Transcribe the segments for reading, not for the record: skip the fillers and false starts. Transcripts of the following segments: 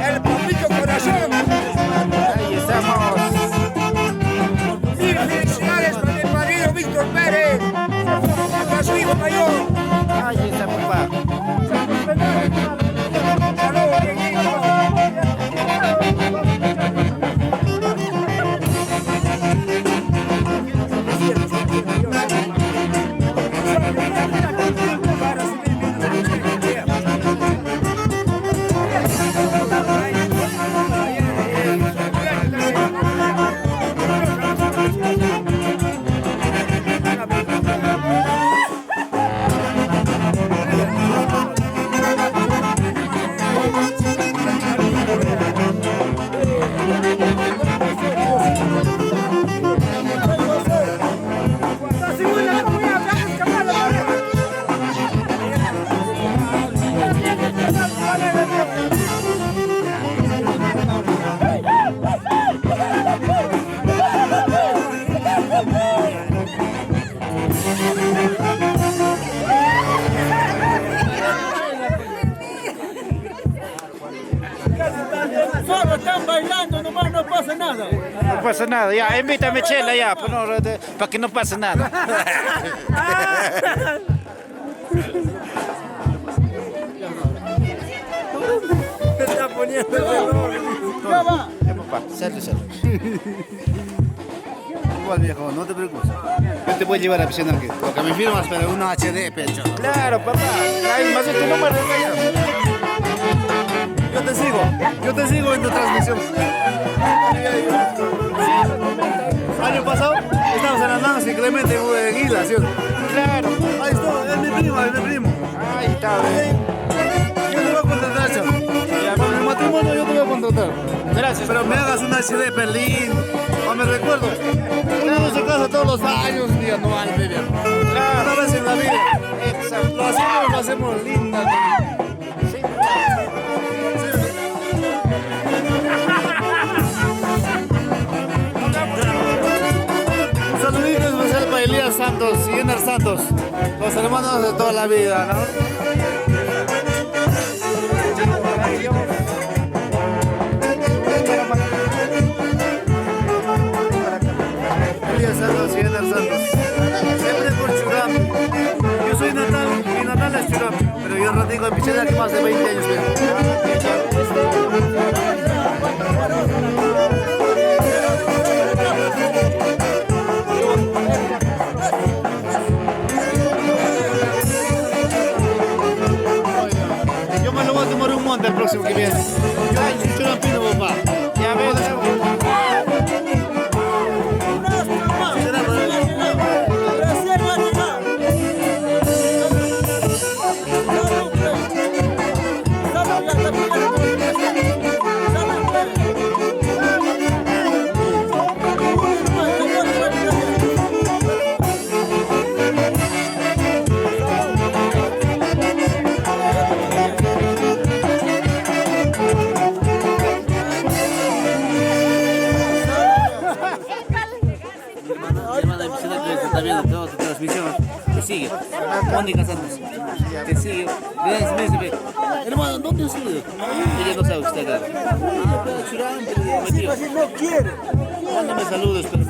El papito corazón. Ahí estamos. Mil felicidades para mi marido Víctor Pérez. Para su hijo mayor. Ahí está, papá. Saludos, Dieguito. Solo están bailando, nomás no pasa nada. No pasa nada, ya, invítame chela ya, pues no, para que no pase nada. Me está poniendo el reloj. Ya va. Ya, papá, salud. Igual viejo, no te preocupes. Yo te voy a llevar a piscina aquí. Porque me firmas, pero una HD, pecho. Claro, papá, hay más de tu número, Yo te sigo en tu transmisión. Año pasado estábamos en las manos y Clemente en Isla, ¿sí? claro. Ahí está, es mi primo. Ahí está, Yo te voy a contratar, chavo. Con el matrimonio yo te voy a contratar. gracias. Pero me hagas una HD Berlín, o me recuerdo. Uno no se casa todos los años, ni anual, media. Una vez en la vida. Exacto. Lo hacemos linda. Un saludito especial para Elías Santos y Ener Santos, los hermanos de toda la vida, ¿no? Elías Santos y Ener Santos, siempre por Churam. Yo soy natal, mi natal es Churam, pero yo radico en Pichena aquí más de 20 años. Yo me lo voy a tomar un monte el próximo que viene. Yo Churam Pino, papá. Ya ves. Está viendo toda tu transmisión. Te sigue. Mónica Santos. Te sigue. Me dice, hermano, ¿dónde has ido? Ella no sabe que está acá. No quiere. Mándame saludos, pero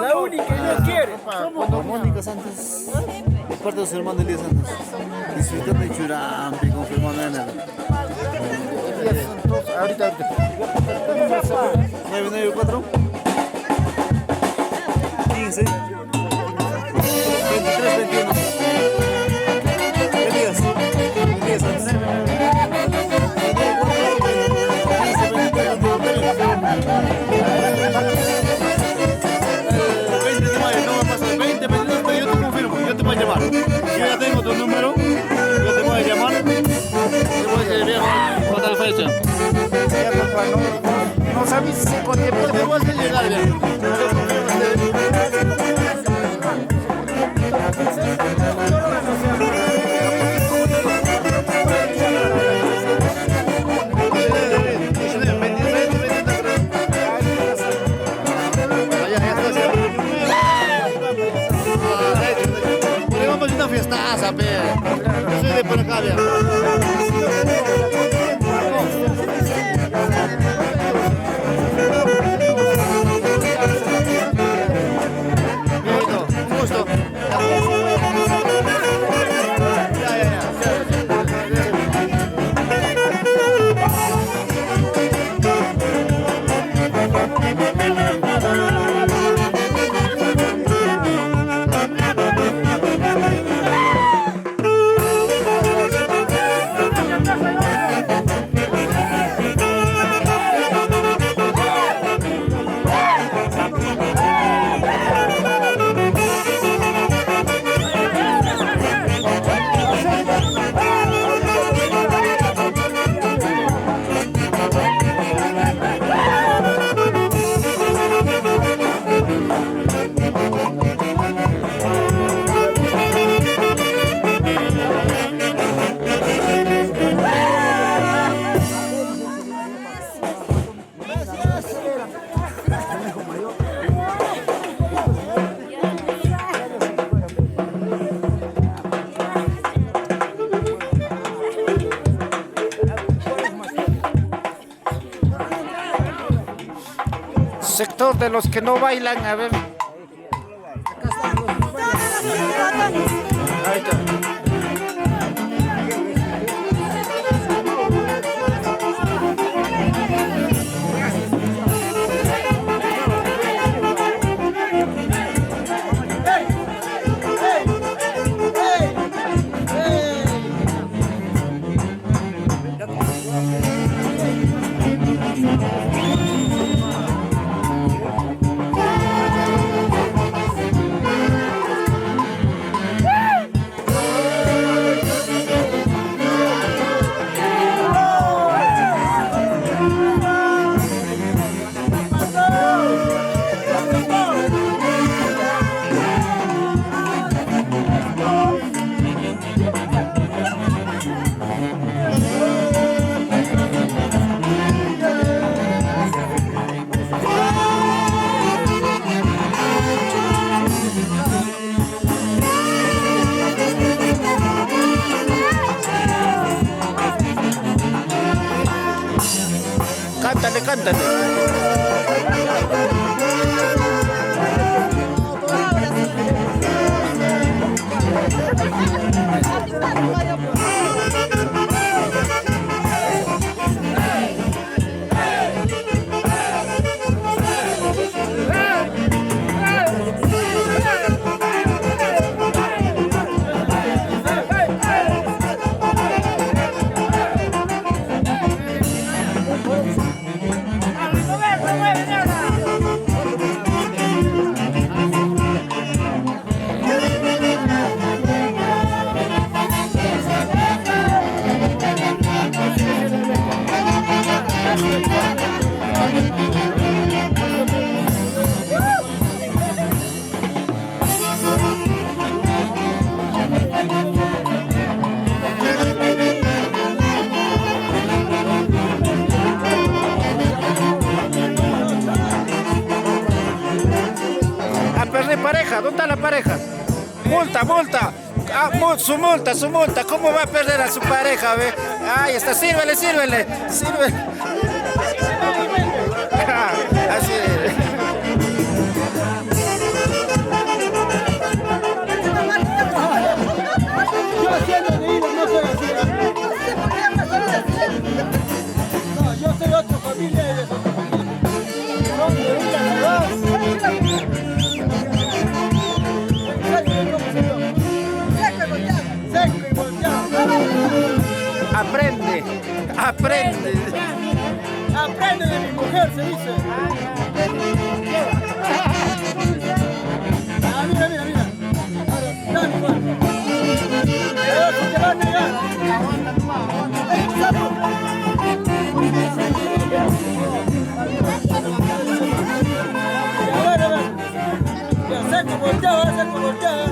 La única que no quiere. cuando Mónica Santos, de parte de su hermano Elías Santos, disfrutando de Churampi con su hermano Enel. Ahorita. 994 15 23 21 Elías Santos. 20 de mayo, no va a pasar 20, 22, pero yo te confirmo, yo te voy a llamar. Yo ya tengo tu número, yo te voy a llamar. Te voy a decir, viejo, ¿cuál tal fecha? Ya, papá, no sabes con tiempo. Te voy a hacer llegar, viejo. Vamos a una fiestaza, pe. Yo soy de por acá, vea. Bienvenido, un gusto. Sector de los que no bailan, a ver. Ahí está. Cántale, cántale. Pareja, ¿dónde está la pareja? Multa, multa. Ah, su multa, su multa. ¿Cómo va a perder a su pareja? ¿Ve? Ahí está, sírvele, sírvele. Sírvele. Así es. Yo haciendo de hilo no soy así. No, yo soy otra familia de esos. Son de una Aprende, aprende. Aprende de mi mujer, se dice. Ah, mira, mira, mira. Dale, igual. Te va a negar. A ver, a ver. Ya, seco, volteado, seco, volteado.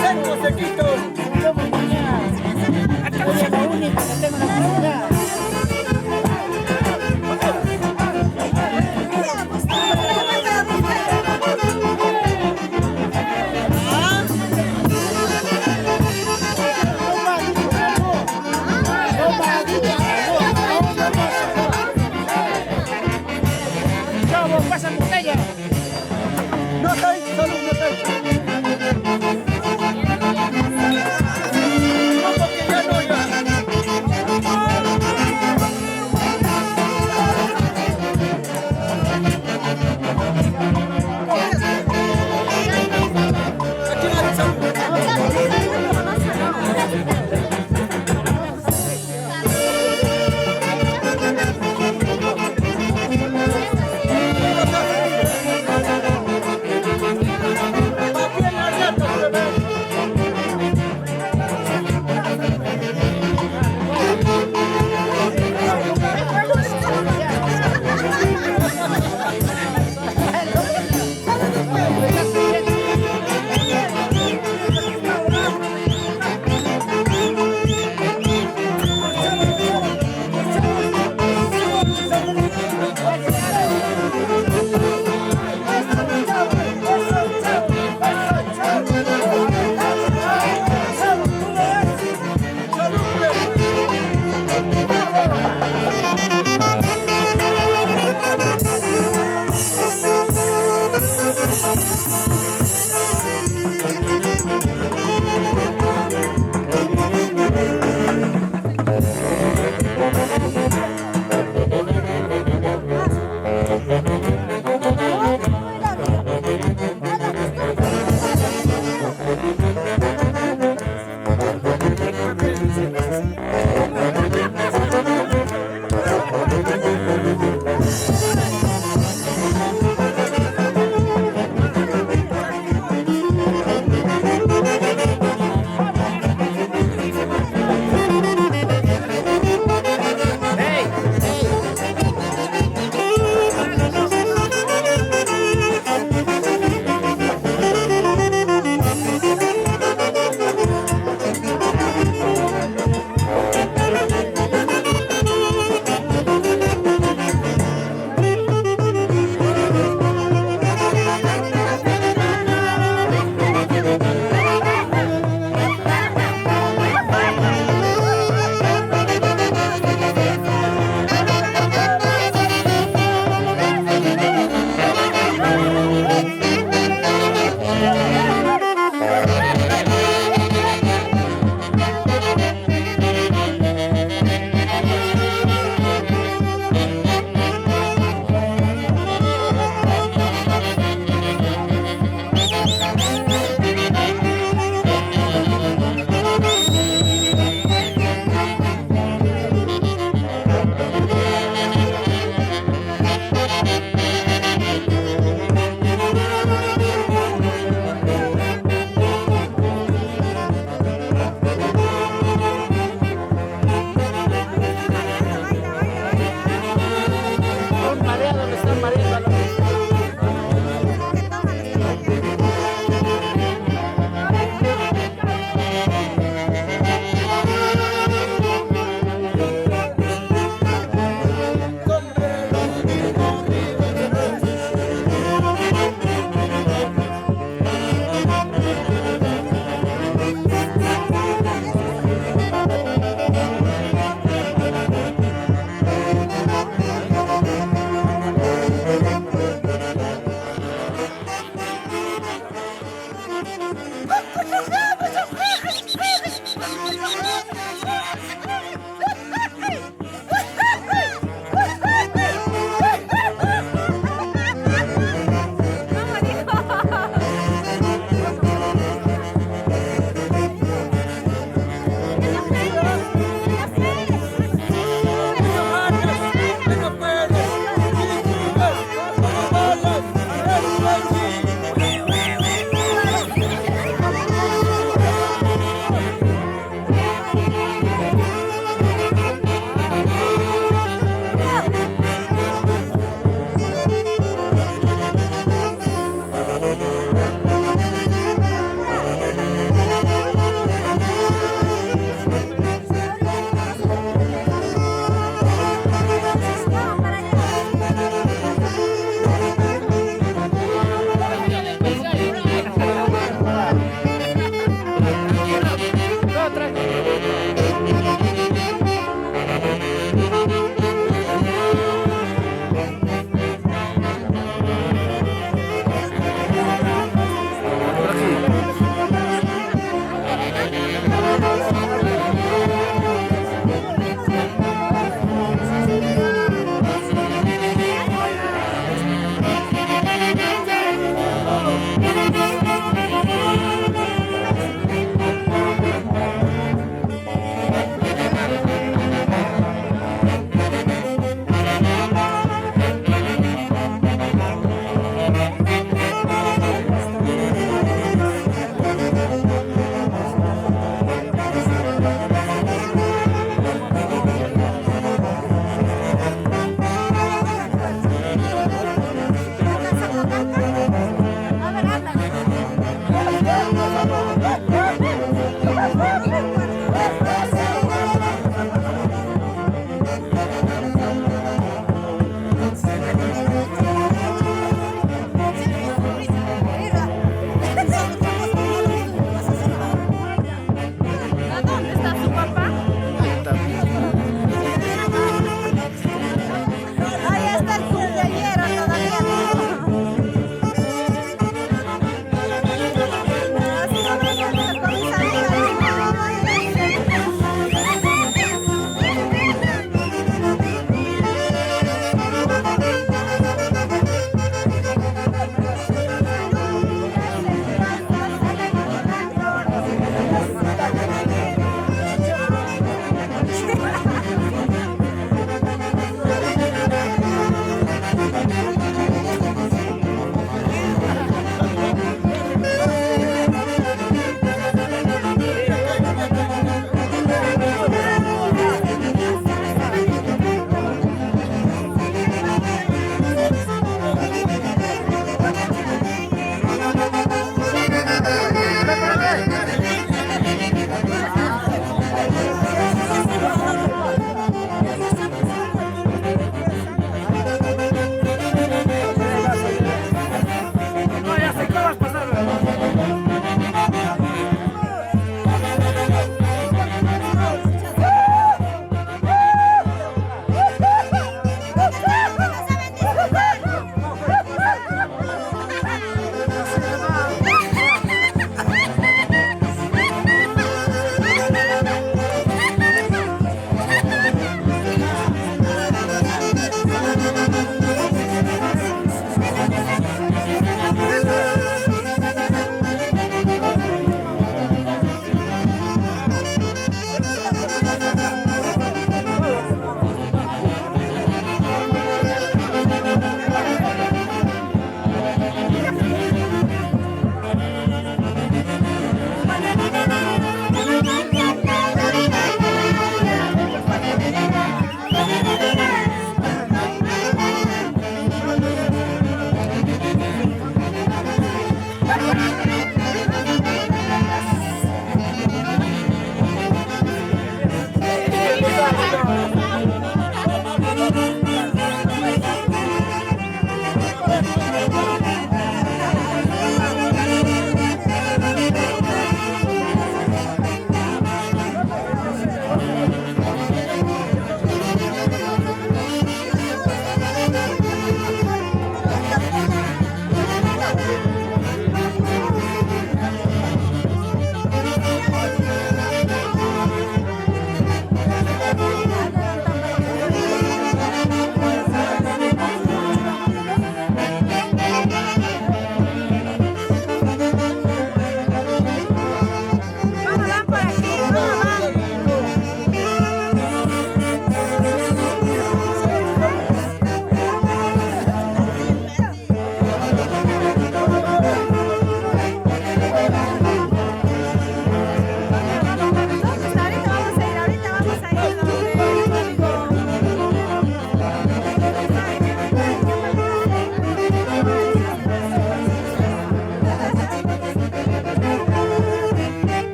Seco, sequito. Soy la única que tengo la comunidad.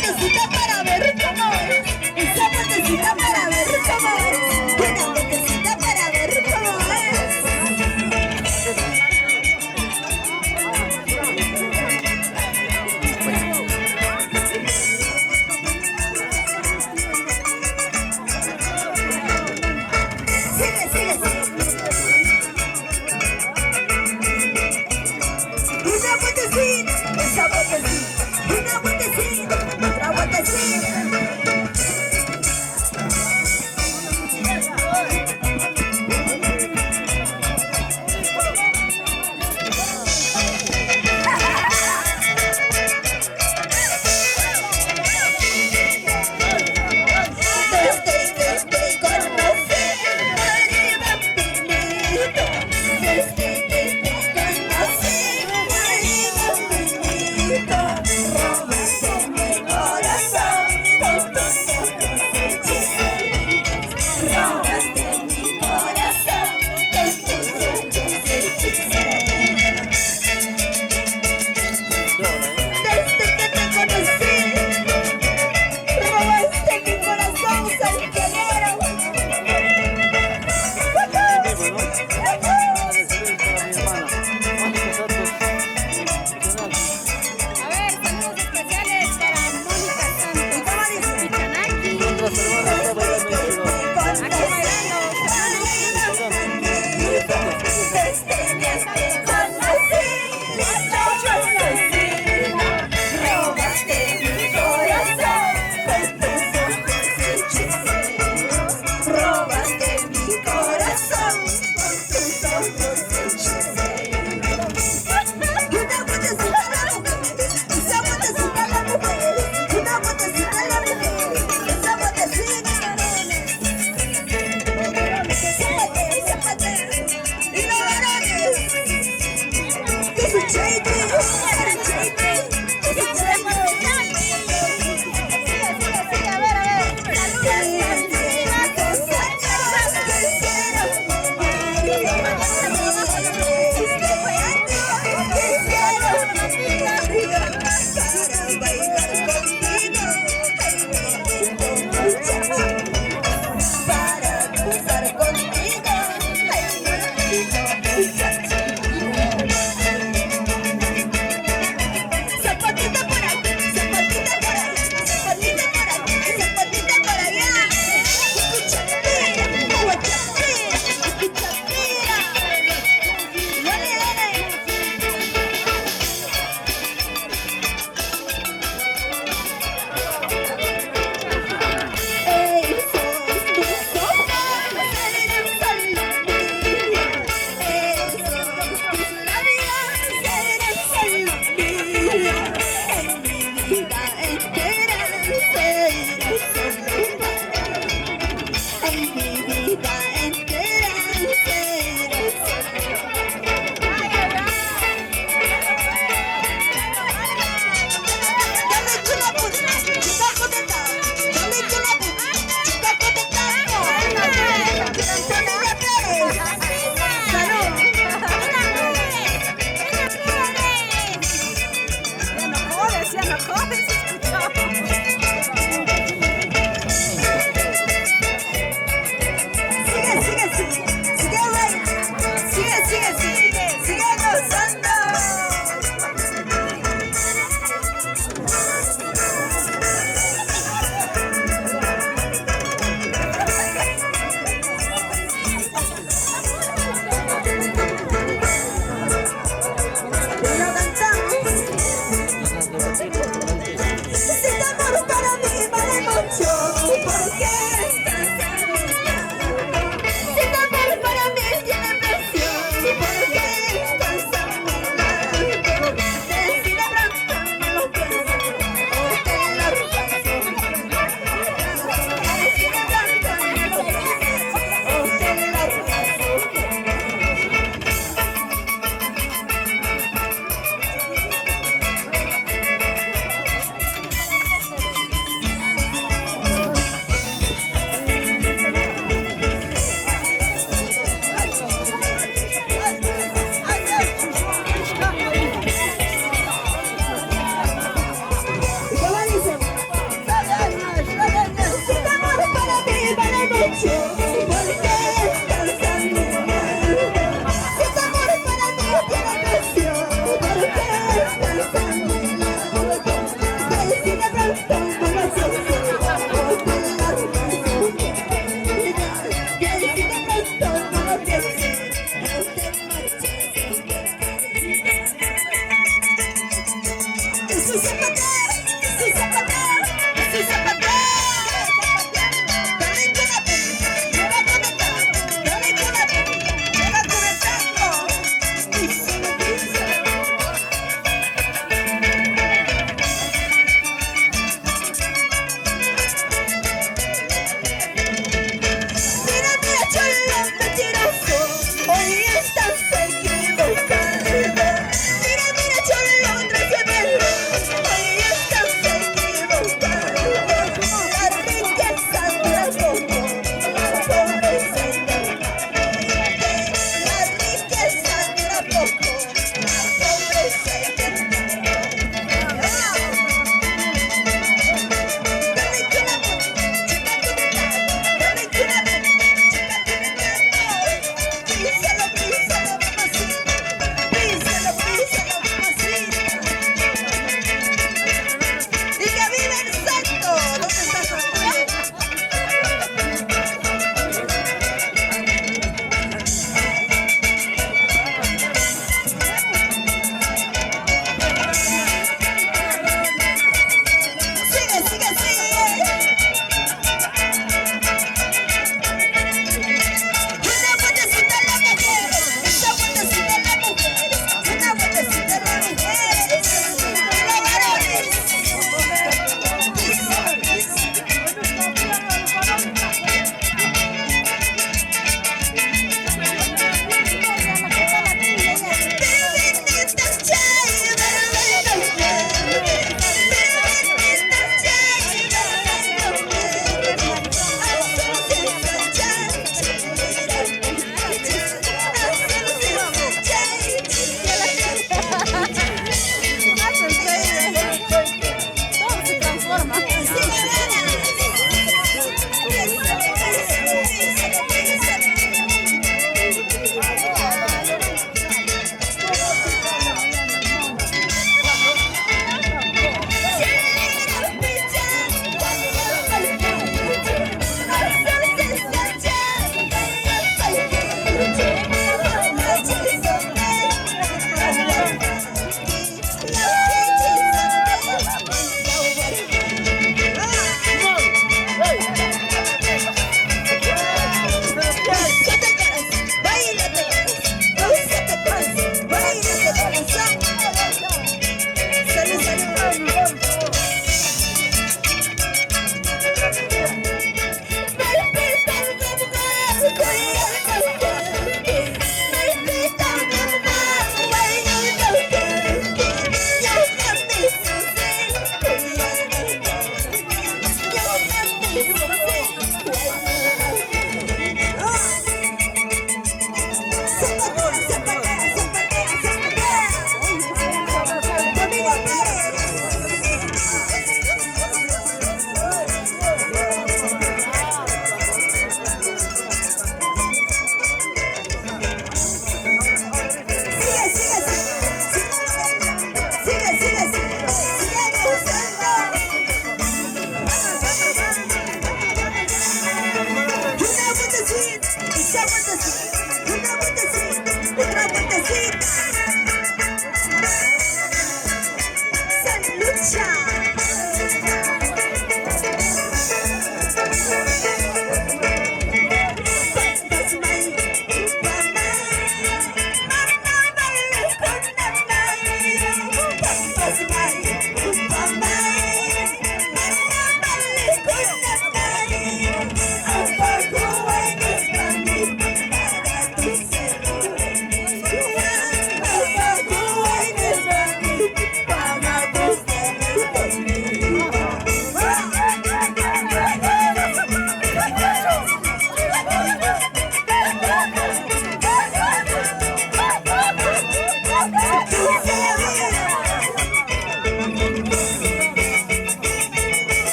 vueltecita para ver cómo es. Esa vueltecita para ver cómo es. Una vueltecita para ver cómo es. Sigue, sigue, sigue. Una vueltecita, esa vueltecita. Una vueltecita, otra vueltecita.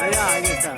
Allá, ahí está.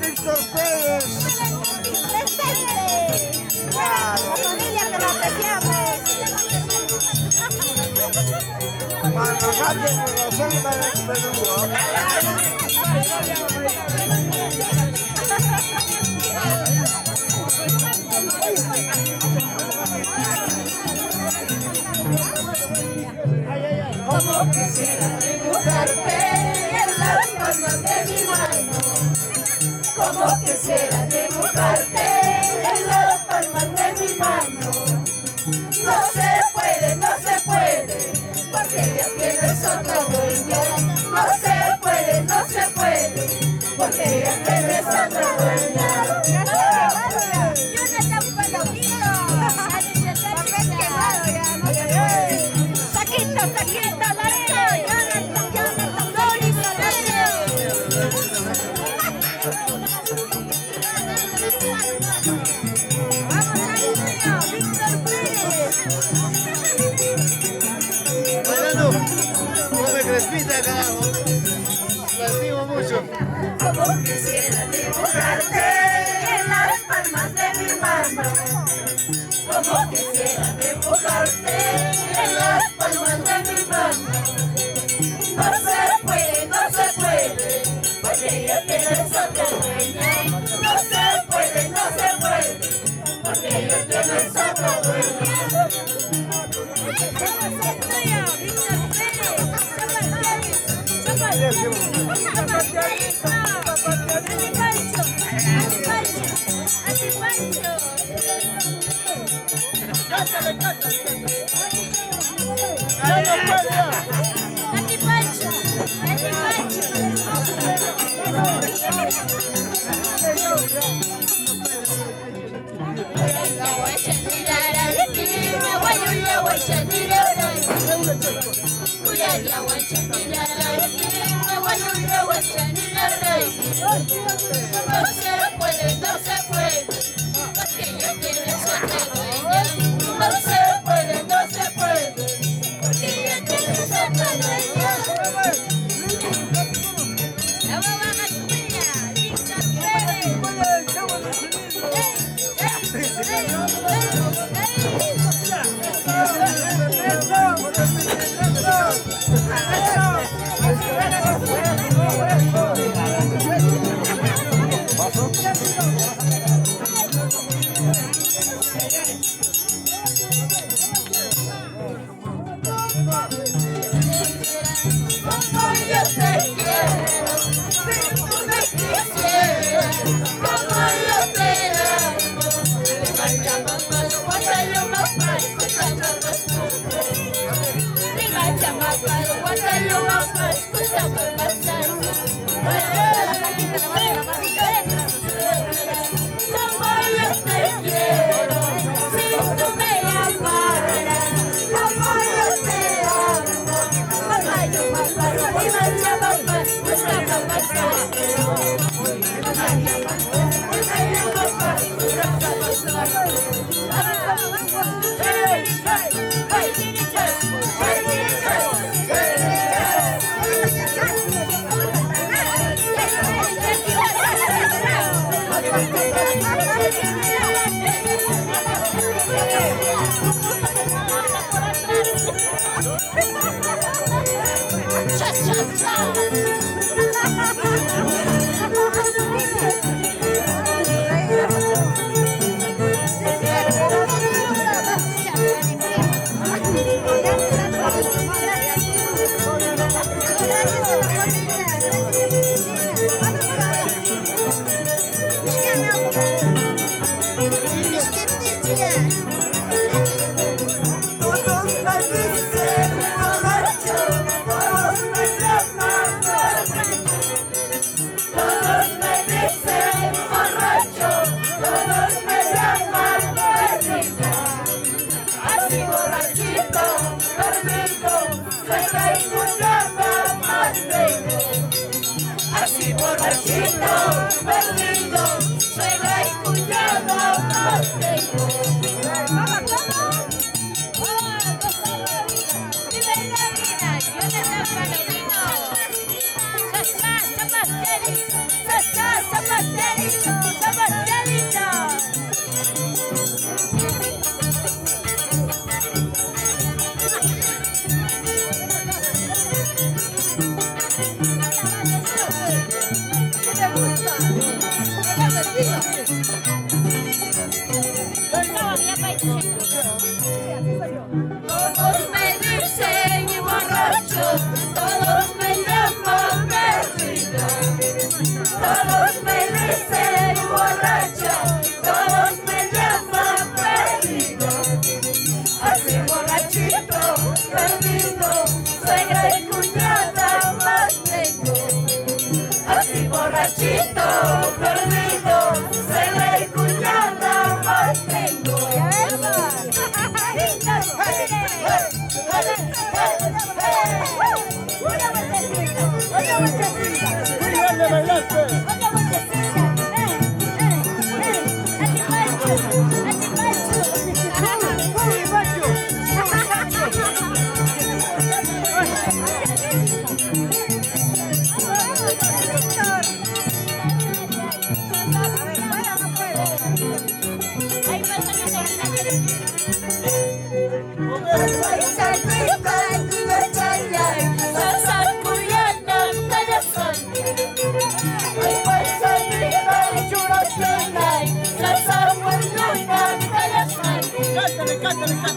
Víctor Pérez. La familia que lo apreciamos. Para nosotros, la selva del Perú. Como quisiera dibujarte en las palmas de mi mano. Como quisiera dibujarte en las palmas de mi mano. No se puede, no se puede, porque ya tienes otra dueña. No se puede, no se puede, porque ya tienes otra dueña. Crespita, carajo. Lo estimo mucho. Como quisiera dibujarte en las palmas de mi mano. Como quisiera dibujarte en las palmas de mi mano. No se puede, no se puede, porque ya tienes otra dueña. No se puede, no se puede, porque ya tienes otra dueña. No se puede, no se puede, porque ya tienes otra dueña. No se puede, no se puede, porque ya tienes otra dueña. La mamá Casulla, Víctor Gracias. así borrachito, perdido, suegra y cuñada más tengo. Todos me dicen y borracho, todos me llaman perdido. Todos me dicen y borracho, todos me llaman perdido. Así borrachito, perdido, suegra y cuñada más tengo. Así borrachito, perdido, suegra y cuñada más tengo.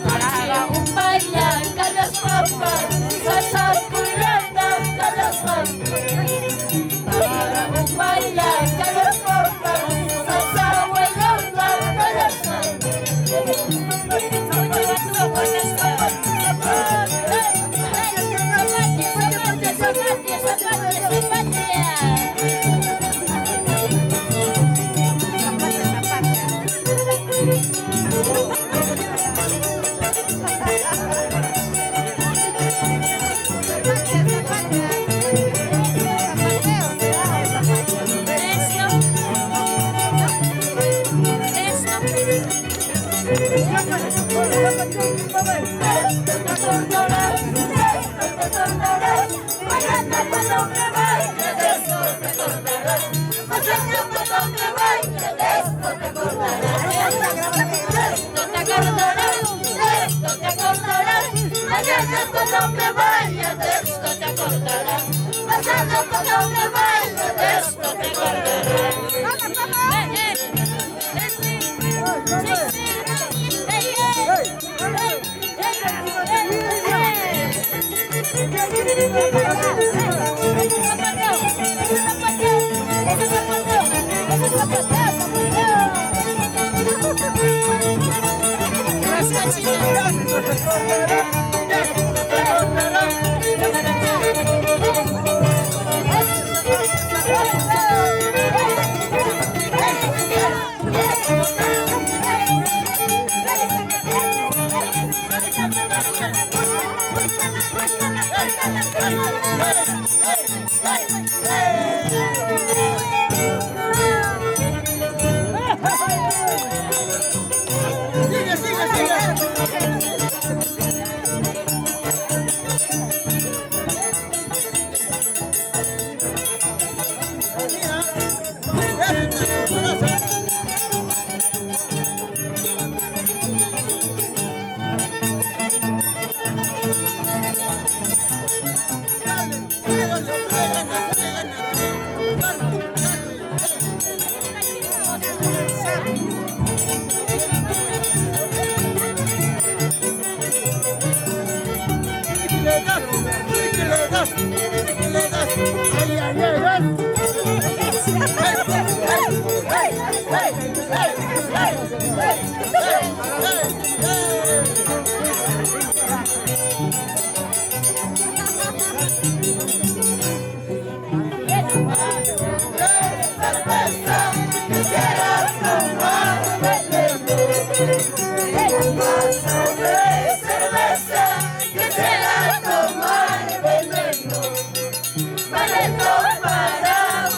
Para un bailar con las papas, salsa culata con las papas. Para un bailar con las papas, salsa huelona con las Para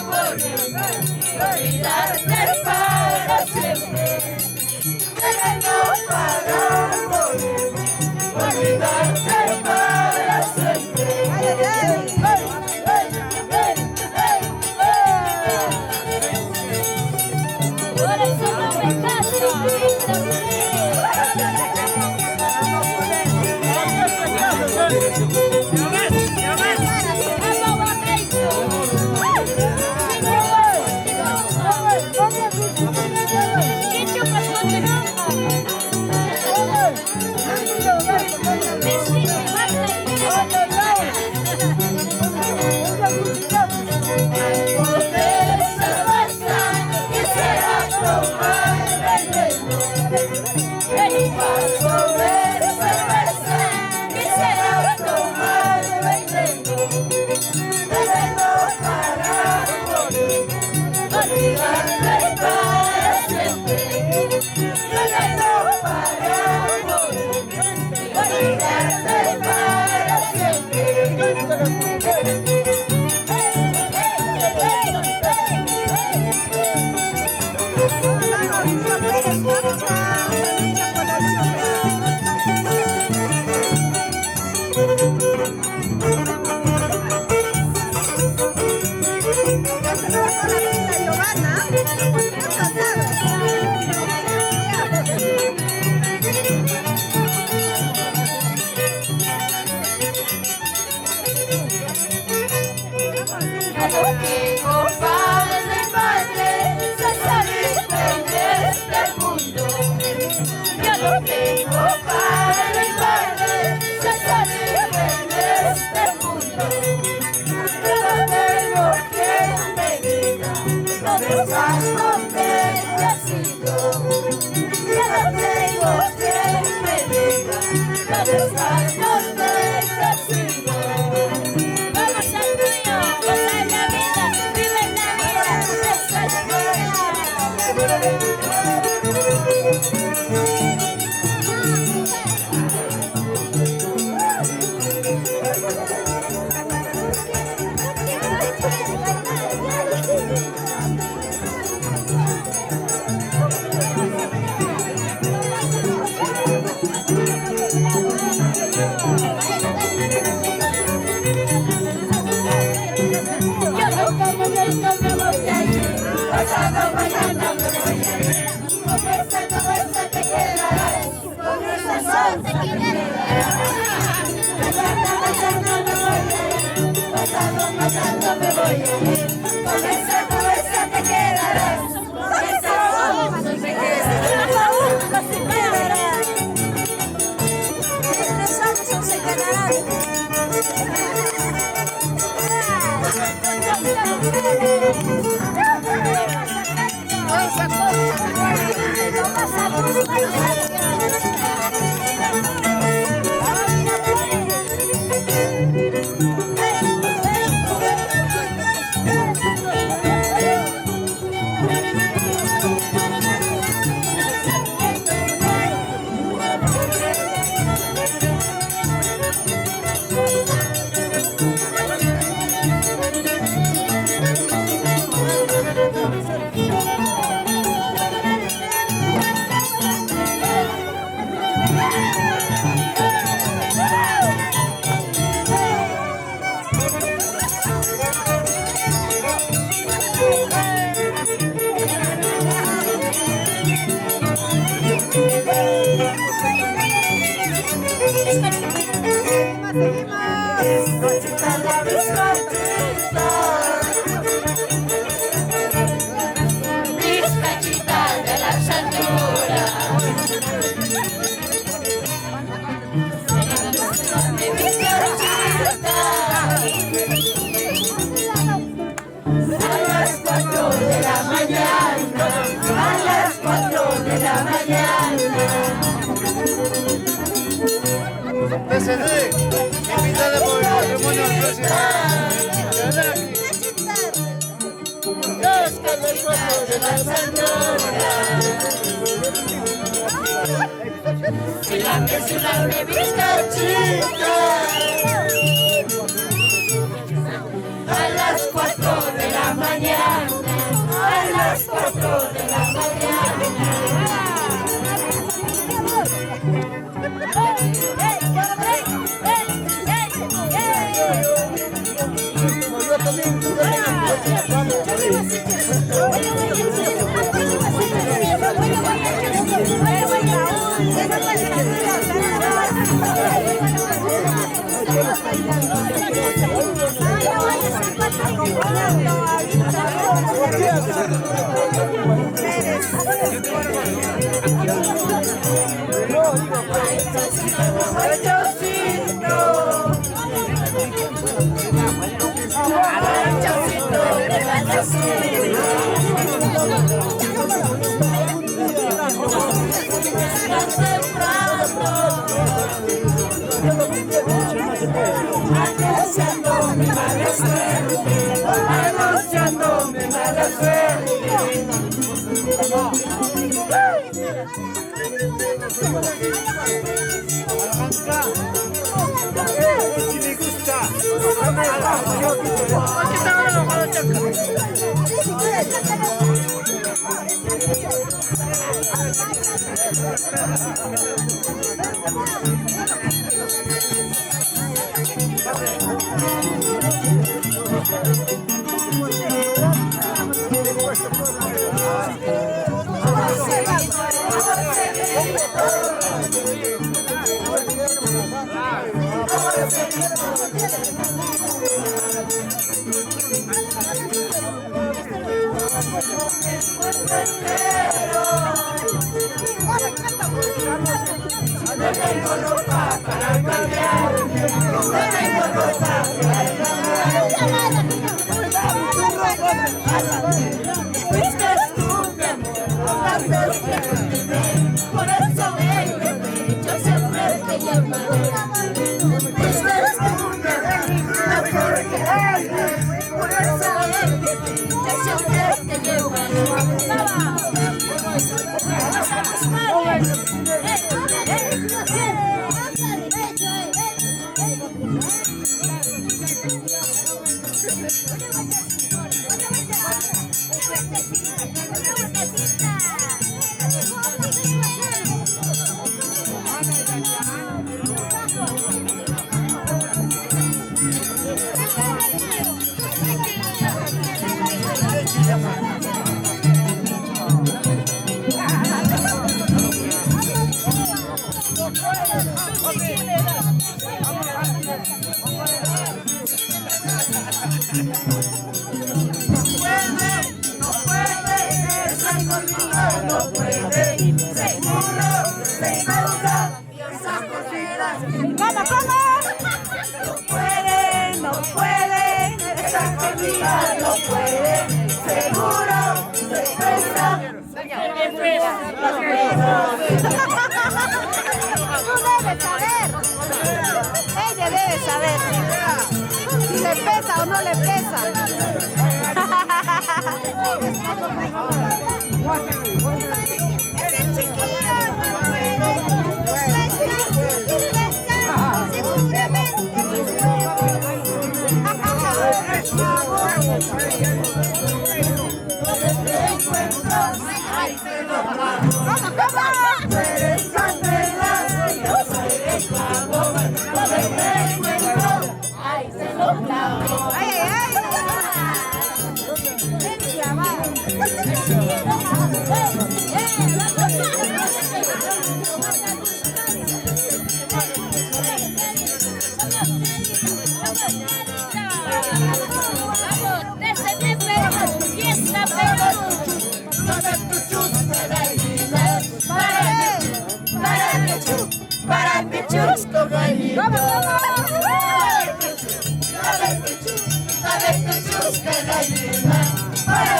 PSD, invitada por el matrimonio presidencial. Sílame, bizcachita. A las 4 de la mañana, a las 4 de la mañana. Anunciando mi mala suerte, anunciando mi mala suerte. No tengo ropa para cambiar, no tengo ropa para cambiar. Fuiste tú, mi amor, por eso en el pecho siempre te llamaré. Fuiste tú, mi amor, por eso en el pecho siempre te llamaré. Ella debe saber si le pesa o no le pesa. Para mi chusco gallito. Para mi chusca gallina. Para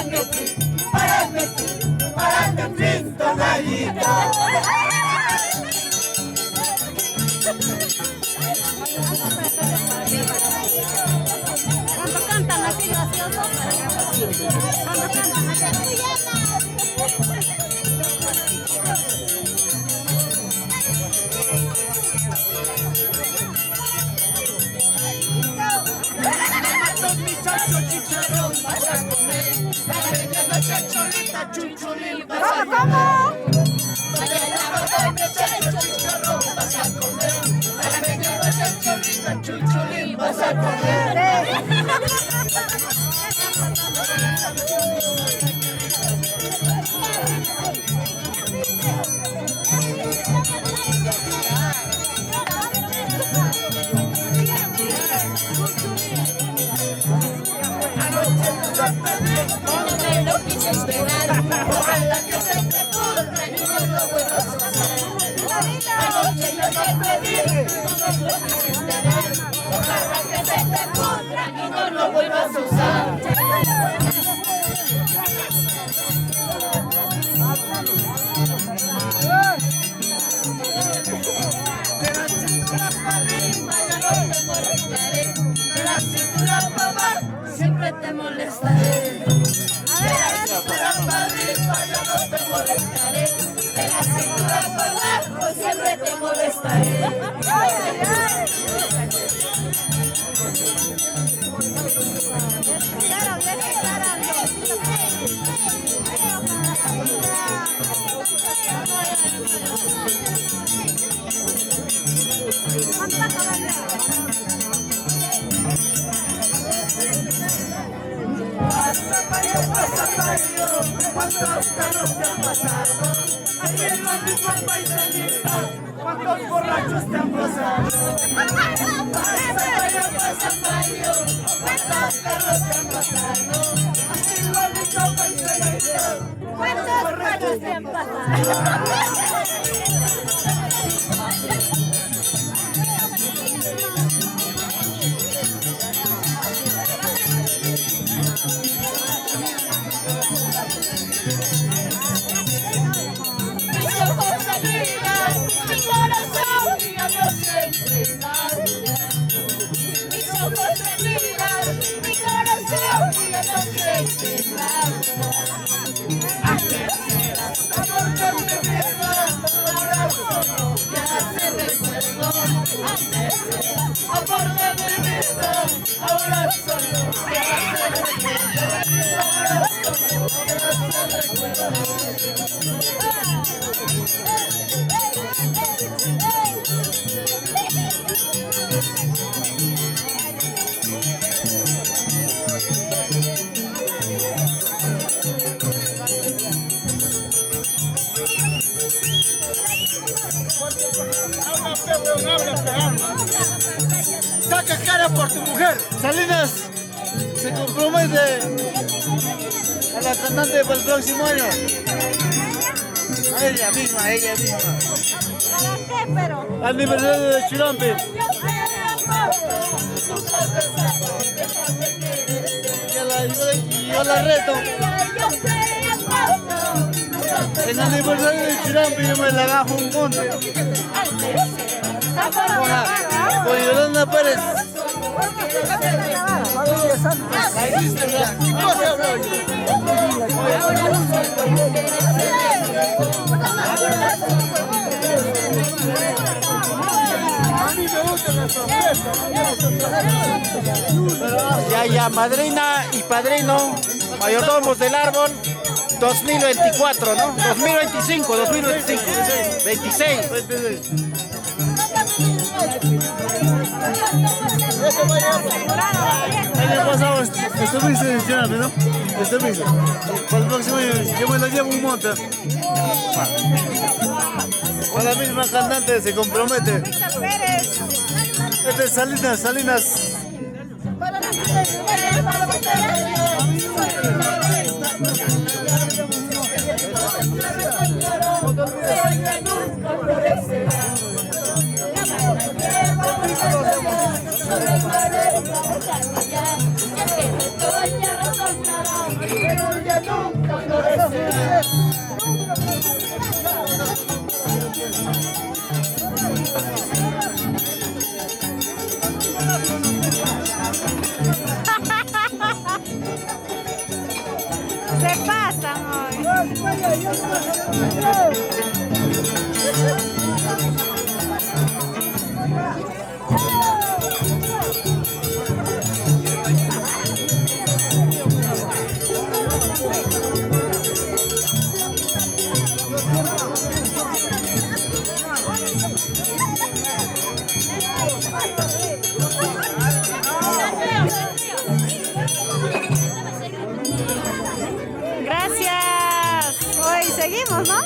mi pinto gallito. Cuando cantan así graciosos, cuando cantan así. Chuchulín vas a comer. No quise esperar, ojalá que se te ocurra y no lo vuelvas a hacer. Anoche yo te pedí, no lo quise esperar, ojalá que se te ocurra y no lo vuelvas a usar. De la cintura para arriba ya no te molestaré, de la cintura para abajo siempre te molestaré. De la cintura para arriba ya no te molestaré, de la cintura para abajo siempre te molestaré. Pasa Mario, ¿cuántos carros te han pasado? Aquí en la misma paisanita, ¿cuántos borrachos te han pasado? Pasa Mario, ¿cuántos carros te han pasado? Aquí en la misma paisanita, ¿cuántos Mis ojos se miran, mi corazón ya no se entrega. Mis ojos se miran, mi corazón ya no se entrega. Antes eras amor con mi vida, ahora solo ya se recuerdo. Antes eras amor de mi vida, ahora solo ya se recuerdo. Ahora solo ya se recuerdo. Saca cara por tu mujer. Salinas se compromete a la cantante para el próximo año. A ella misma, ella misma. ¿Para qué, pero? Aniversario de Chirampi. Yo la reto. En el aniversario de Chirampi yo me la gajo un monte. Con Yolanda Pérez. Ya, madrina y padrino, mayordomos del árbol, 2024, ¿no? 2025, 26. El año pasado estuviste en Chirampi, ¿no? Estuviste. Para el próximo año yo me la llevo un monte. Con la misma cantante se compromete. Este es Salinas. Se pasan hoy. Gracias. Hoy seguimos, ¿no?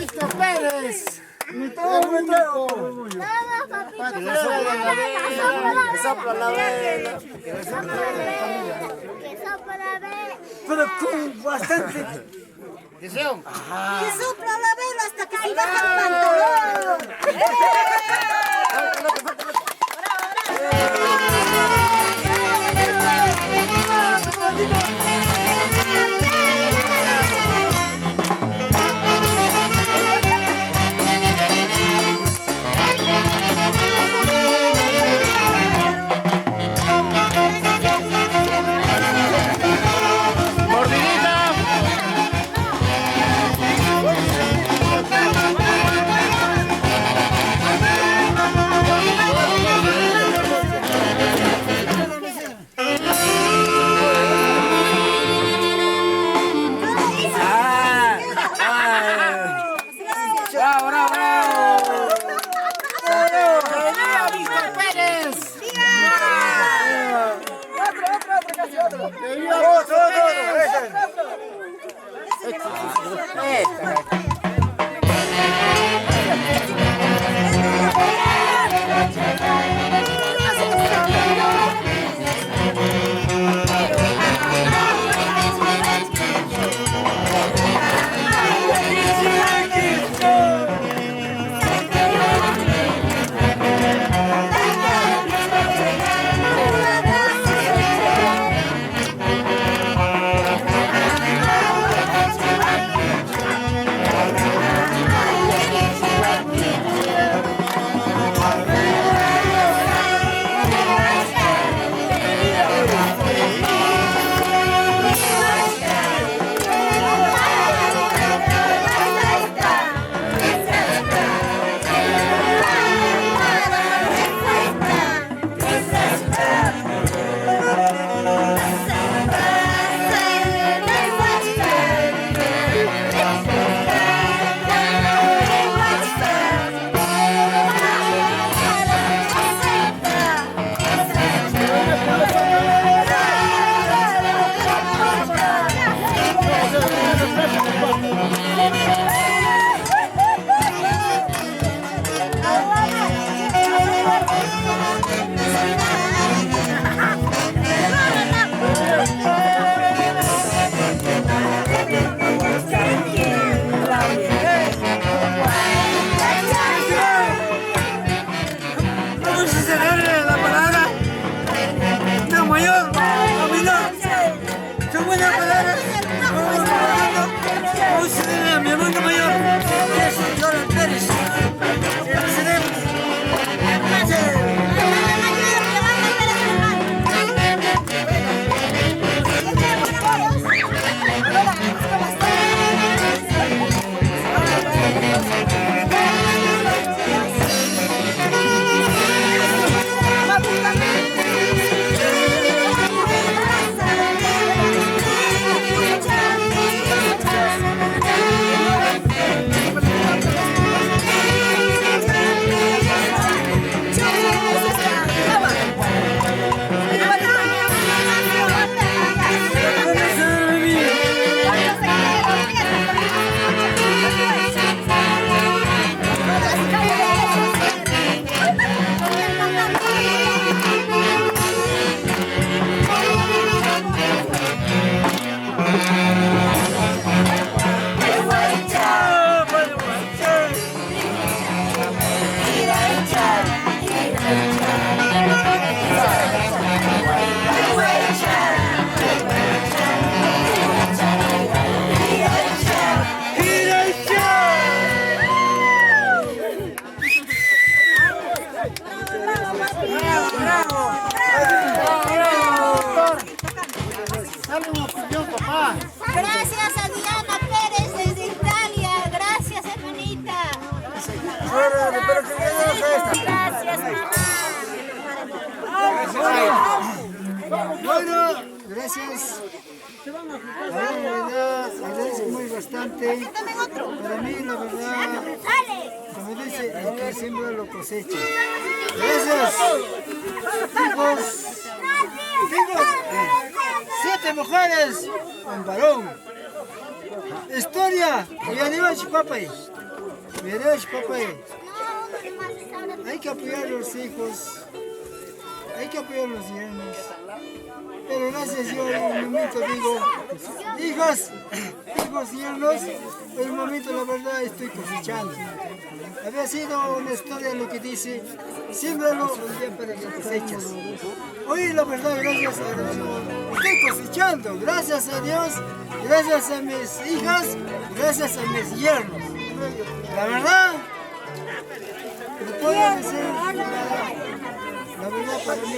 Víctor Pérez. Me trago. Que le sopla la vela, que sopla la vela. Pero con bastante. ¿Qué son? Que sopla la vela hasta que se baja el pantalón. Gracias a Diana Pérez desde Italia. Gracias, hermanita. Gracias, mamá. Bueno, gracias. Agradezco muy bastante. Para mí, la verdad, como dice, el que siembra lo cosecha. Gracias. Hijos, 7 mujeres, un varón. Historia, y animal chupapay. Verás, papá, hay que apoyar a los hijos, hay que apoyar a los yernos. Pero gracias, yo en un momento digo, hijos, yernos, en un momento la verdad estoy cosechando. Había sido una historia lo que dice, siémbralo un día para que cosechas. Hoy la verdad, gracias a Dios, estoy cosechando, gracias a Dios, gracias a mis hijas, gracias a mis yernos. La verdad, no puedo decir nada. La verdad para mí,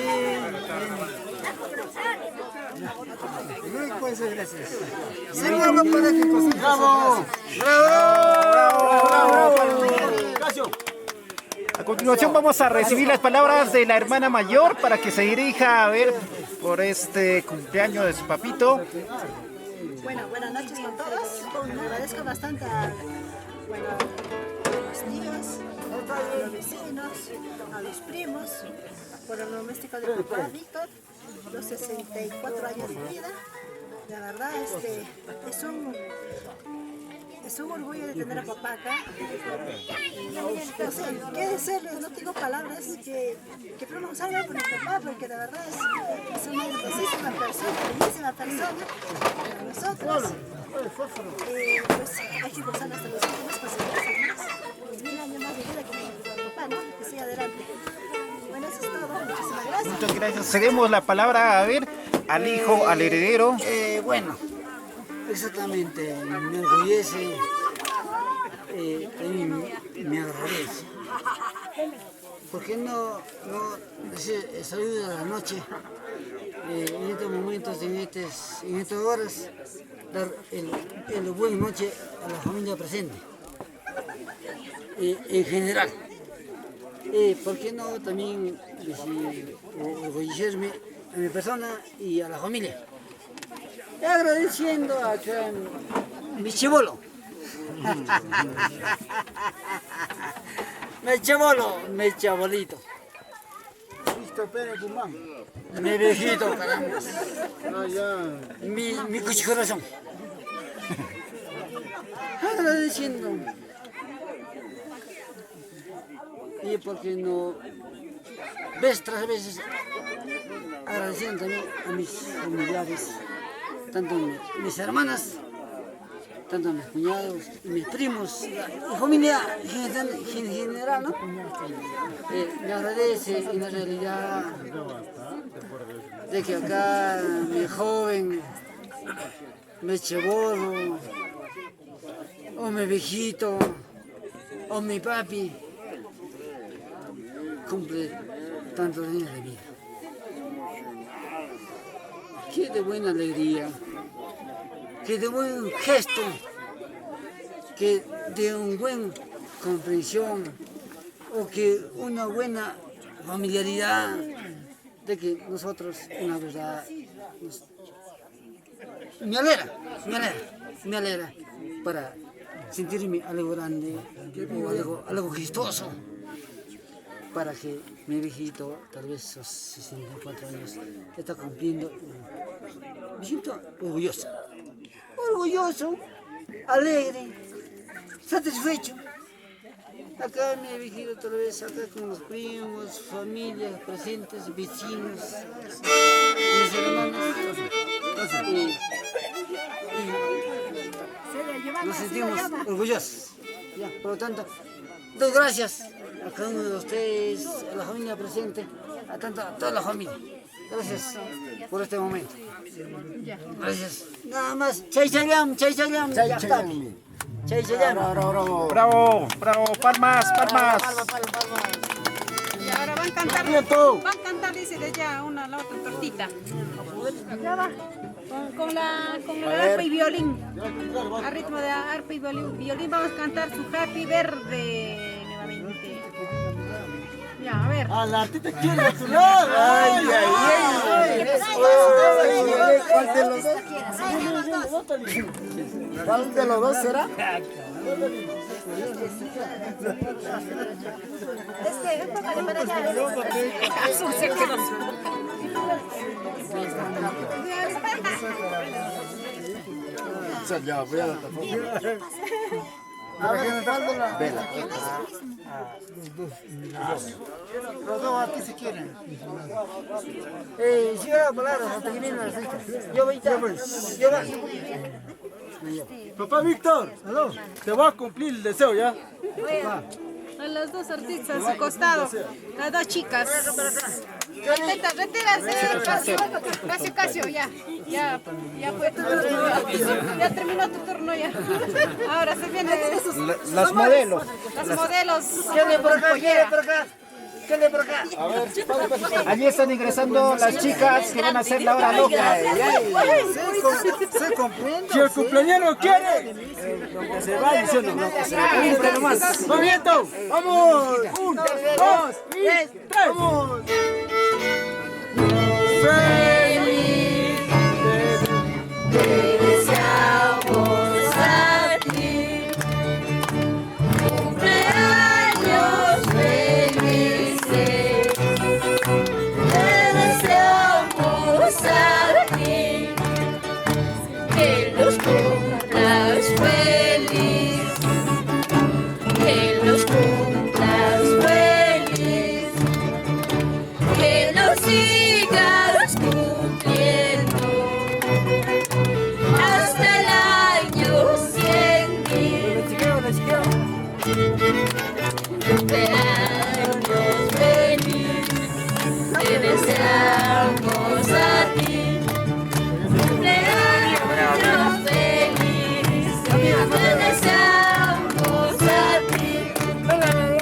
lo único que puedo decir gracias. Siémbralo para que coseches. ¡Bravo! A continuación vamos a recibir las palabras de la hermana mayor para que se dirija a ver por este cumpleaños de su papito. Bueno, buenas noches con todos. Le agradezco bastante a los tíos, a los vecinos, a los primos, por el doméstico de mi papá Víctor, los 64 años de vida. La verdad, es un orgullo de tener a papá acá. No sé, qué decirles, no tengo palabras que pronunciar por mi papá, porque la verdad es una hermosísima persona, bellísima persona para nosotros. Pues hay que gozar hasta los últimos consecuencias más. 1000 años más de vida que mi papá, ¿no? Que siga adelante. Bueno, eso es todo. Muchísimas gracias. Muchas gracias. Cedemos la palabra a ver al hijo, al heredero. Bueno, exactamente, me orgullece, también me agradece. ¿Por qué no decir saludo a la noche, en estos momentos, en estas horas, dar el buena noche a la familia presente, en general? ¿Por qué no también decir, orgullecerme a mi persona y a la familia? Agradeciendo a mi chibolo. Mi chabolito. Mi viejito, caramba. Mi cuchicorazón. Agradeciendo. Y porque no vez tras veces agradeciendo también a mis familiares, tanto mis hermanas, tanto mis cuñados, mis primos, mi familia en general, ¿no? Me agradece en la realidad de que acá mi joven, mi chibolo, o mi viejito, o mi papi, cumple tantos años de vida. Qué de buena alegría, qué de buen gesto, que de una buena comprensión o que una buena familiaridad de que nosotros, una verdad, me alegra para sentirme algo grande o algo gestoso, para que mi viejito, tal vez esos 64 años, está cumpliendo. Me siento orgulloso, alegre, satisfecho. Acá mi viejito, tal vez acá con los primos, familias presentes, vecinos, mis hermanos, y nos sentimos orgullosos. Ya, por lo tanto, doy gracias a cada uno de ustedes, a la familia presente, a toda la familia. Gracias por este momento. Gracias. Nada más. Chay chayam. Bravo, palmas. Y ahora van a cantar, dice de allá una la otra tortita. Ya va. Con la arpa y violín. A ritmo de arpa y violín vamos a cantar su Happy Verde nuevamente. Ya, a ver. A la artista quiere a tu lado. Ay. ¿Cuál de los dos será? Para allá. Los dos aquí se quieren. Si yo palabras hasta que vienen las hijas. Yo voy. Papá Víctor, te voy a cumplir el deseo, ¿ya? A los dos artistas a su costado, las dos chicas. Retírase, Casio, ya fue tu turno, ya terminó tu turno ya. Ahora se vienen Las modelos. las modelos. ¿Quién por acá? ¿Quién por acá? ¿Quién por acá? Allí están ingresando las chicas que van a hacer la hora loca. Se comprende. Si el cumpleañero quiere, que se va diciendo, no, que se vaya nomás. ¡Movimiento! ¡Vamos! 1, 2, 3, ¡vamos! Deseamos a ti cumpleaños felices. Te deseamos a ti que los cumplas feliz, que los cumplas feliz, que los sigas cumpliendo hasta el año 100.000. Cumpleaños feliz, te deseamos a ti. Cumpleaños feliz, te deseamos a ti.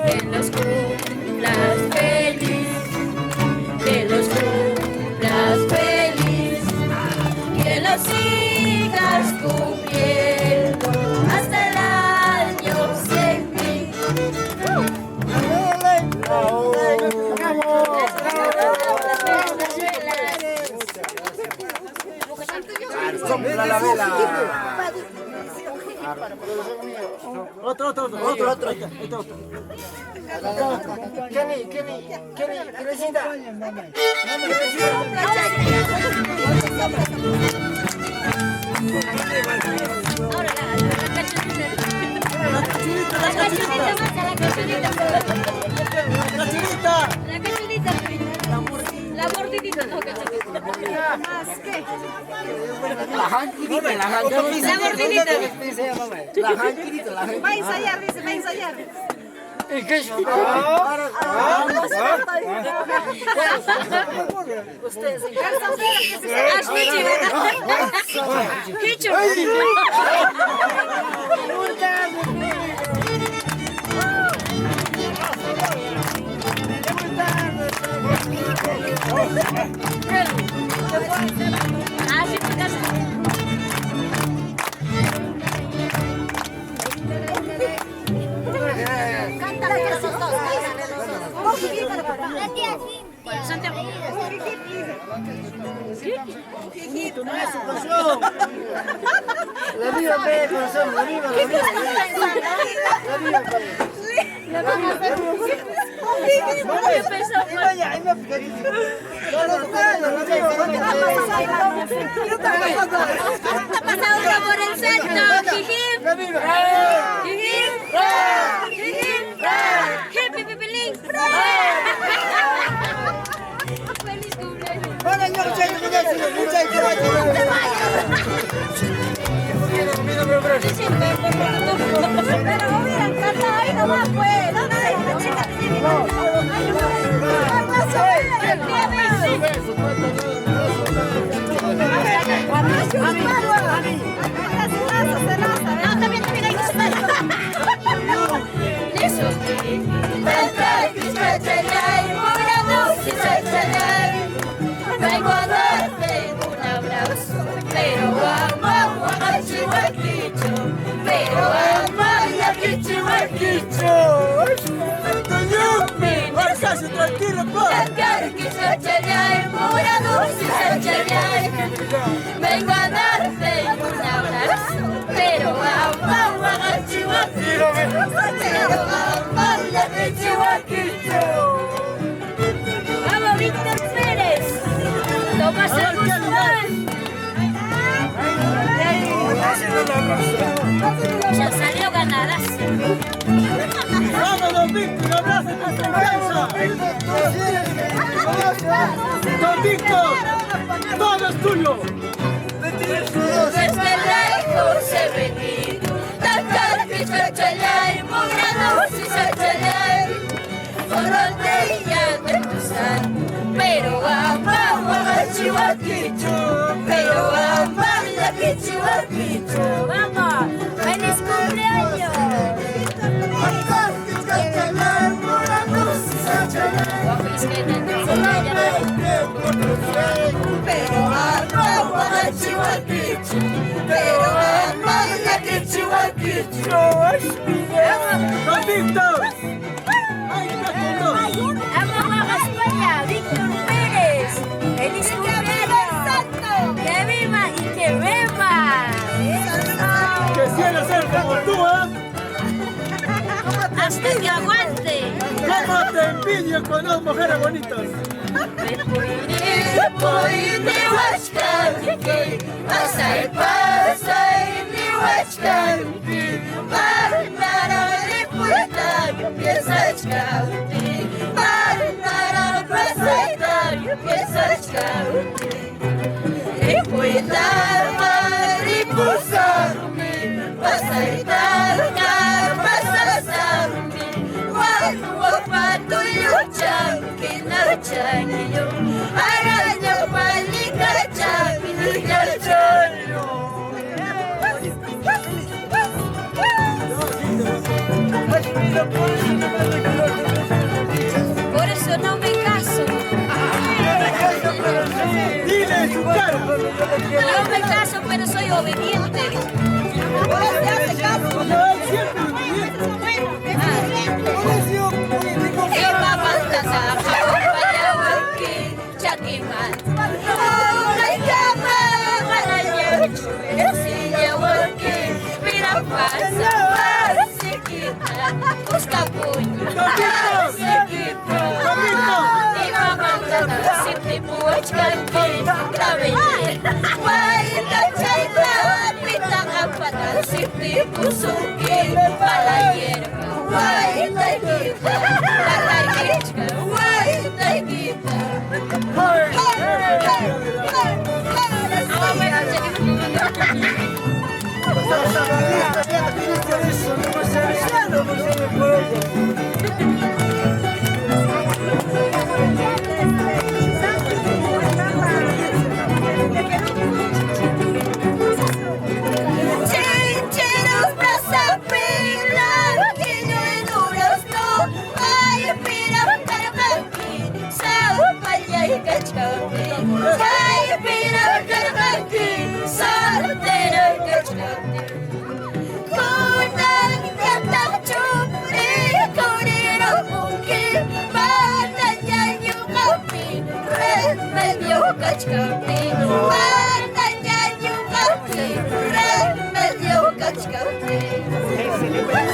Que los cumplas feliz, que los cumplas feliz, que los sigas cumpliendo hasta el año 100.000. Sopla la vela. Otro. ¿Quién La mordidita, no, cachetita. Más que La janquirita. va a ensayar, dice, va a ensayar. ¿Y qué es? Ustedes en La viva, corazón, la viva. Pasa otra por el centro. Jijim. Jijim. Jijim. Happy Pipilín. Feliz cumpleaños. Pero hubieran cantado ahí nomás, pues. No, vengo a darte un abrazo, pero amo a Chihuaquicho, pero amo a Chihuaquicho. Tranquilo, pa. Vengo a darte un abrazo, pero amo a Chihuaquicho, pero amo a Chihuaquicho. Vamos, Víctor Pérez, Tomás Guzmán. Ya salió ganadazo. Víctor, abraza con confianza. Don Víctor, todo es tuyo. Desde lejos he venido, tantas que chachalay, morados y chachalay, por donde ya me cruzan, pero amamos a Chihuaquicho, pero amamos a Chihuaquicho. Vamos, feliz cumpleaños. Pero amamos a Chihuaquicho, pero amamos a Chihuaquicho. Don Víctor. Ay, Vamos a España, Víctor Pérez. ¡Feliz cumpleaños! ¡Que viva y que beba! quisiera ser como tú, ¿eh? ¡Hasta que aguante! ¿Cómo te envidio con dos mujeres bonitas? Araña palika por eso no me caso. Dile en su cara. No me caso, pero soy obediente.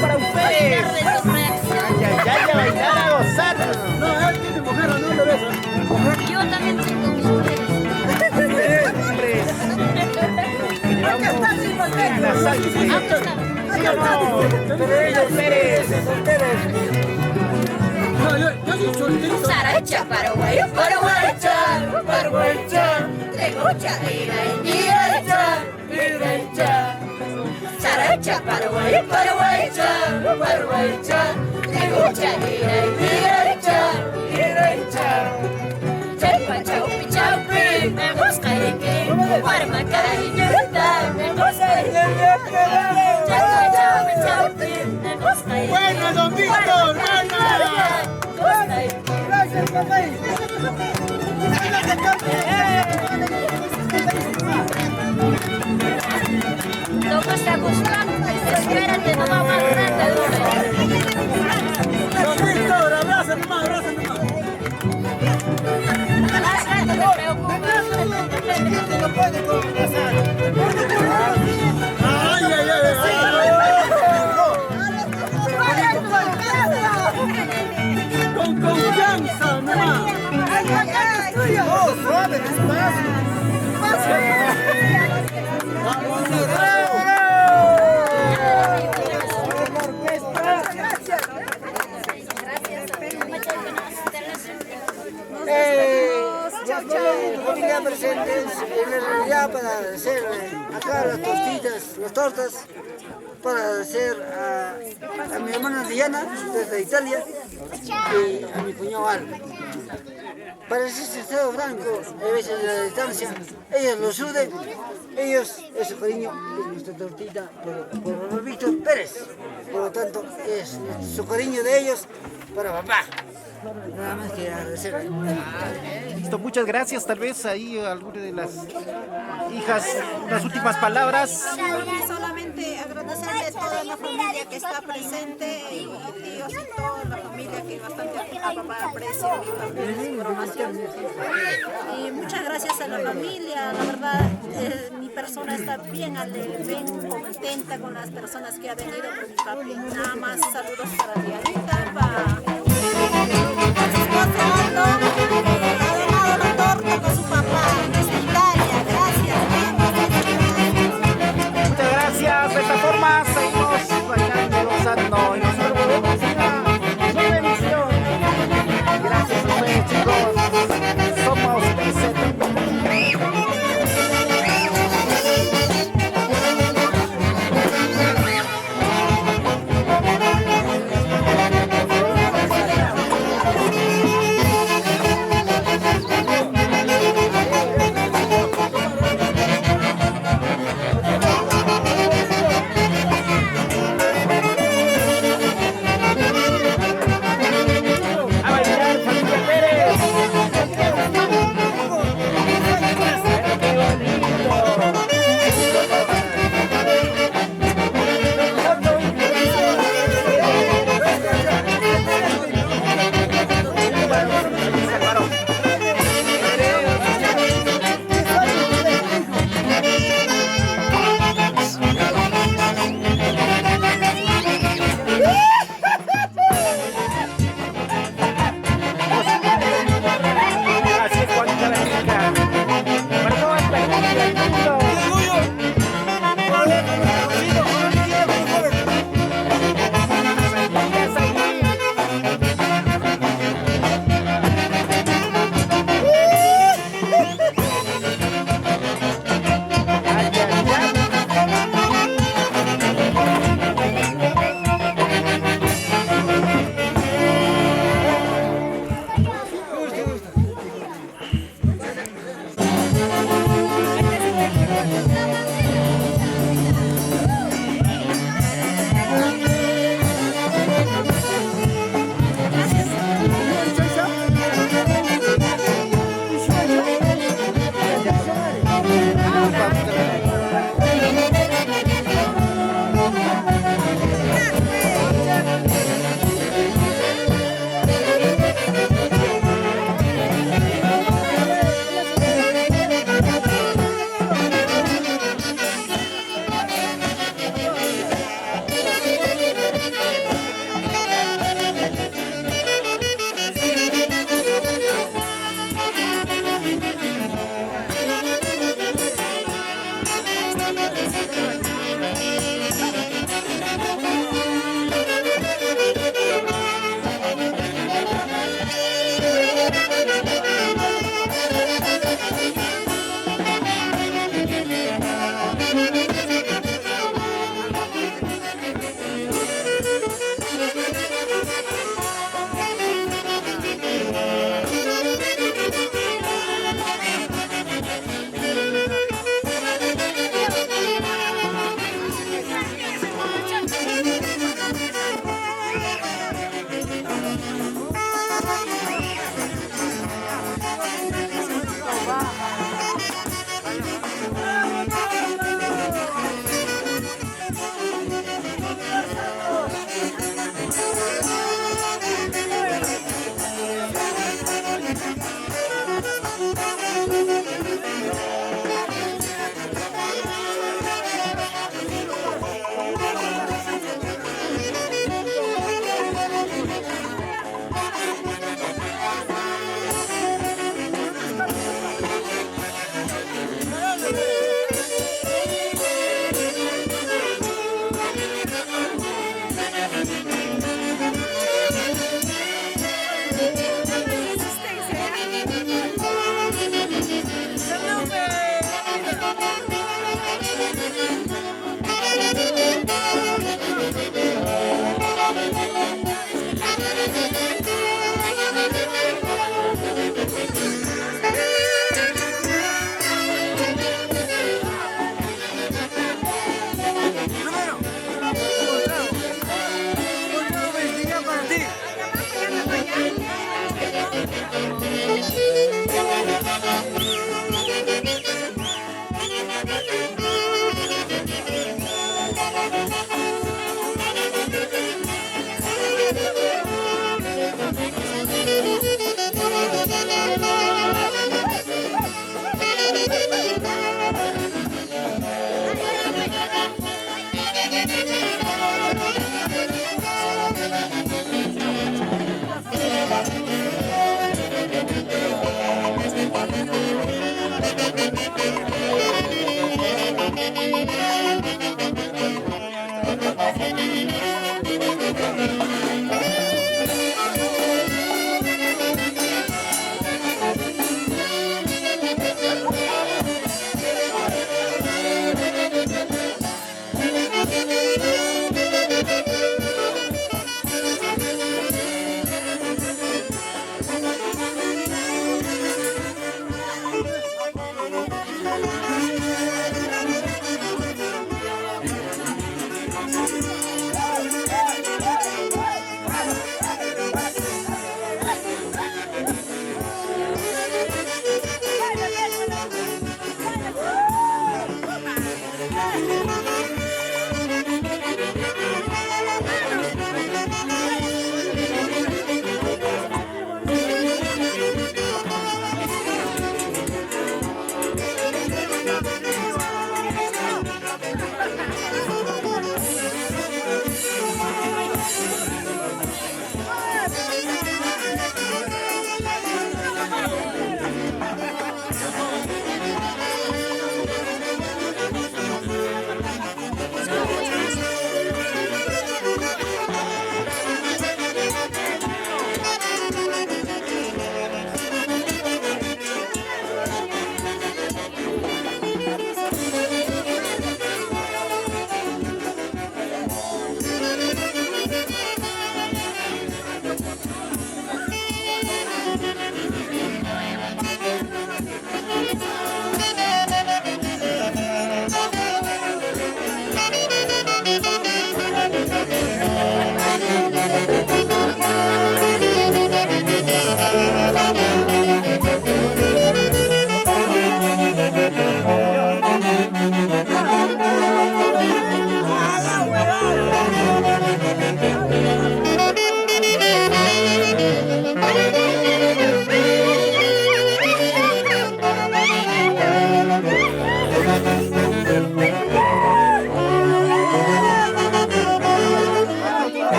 Para ustedes. Ya bailar a gozar. No, él tiene mujer, no le besas. Yo también tengo mis mujeres. No, yo soy solterito. Saracha, Paraguay, Paraguaycha, Paraguaycha, Tregocha, Iracha, Iracha. Saracha, Paraguay, Paraguaycha, Paraguaycha, Tregocha, Iracha, Iracha. Chapa, chaupi, chaupi, me busca de que, guarma, cariñota, me busca de que. Chapa, chaupi, chaupi, me busca de que. Bueno, don Víctor, bueno. Gracias, papá. ¿Cómo está buscando? Espérate, no vamos a grande, Don Víctor, abraza nomás, abraza nomás. no te preocupes. No puede conversar. Ay, ay, ay. Con confianza nomás. No, suave, despacio. Vamos, allá presentes en la realidad para hacer acá las tortillas, las tortas, para hacer a mi hermana Diana desde Italia y a mi cuñado Al. Para ser sincero, franco, a veces de la distancia, ellos lo suben, ellos, ese cariño es nuestra tortita por Robert Víctor Pérez. Por lo tanto, es su cariño de ellos para papá. Nada más que agradecer. Listo, muchas gracias. Tal vez ahí alguna de las hijas, unas últimas palabras. Solamente agradecerle a toda la familia que está presente, y tíos y toda la familia que bastante a papá aprecia mi información. Y muchas gracias a la familia, la verdad mi persona está bien alegre, bien contenta con las personas que ha venido con mi papi. Nada más saludos para Dianita, para su esposo Aldo, ha donado la torta con su papá desde Italia. Gracias. Muchas gracias. De esta forma seguimos bailando, gozando y nosotros volvemos a una nueva emisión. Gracias a ustedes, chicos. Somos PZ.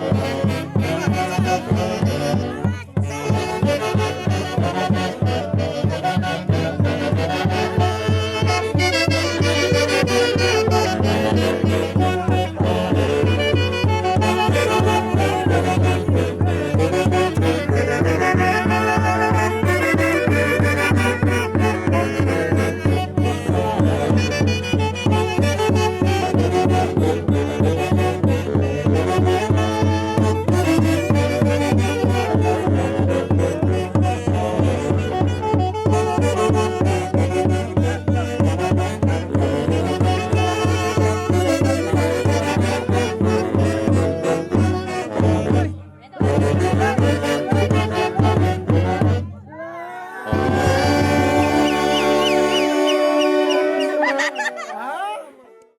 Hola,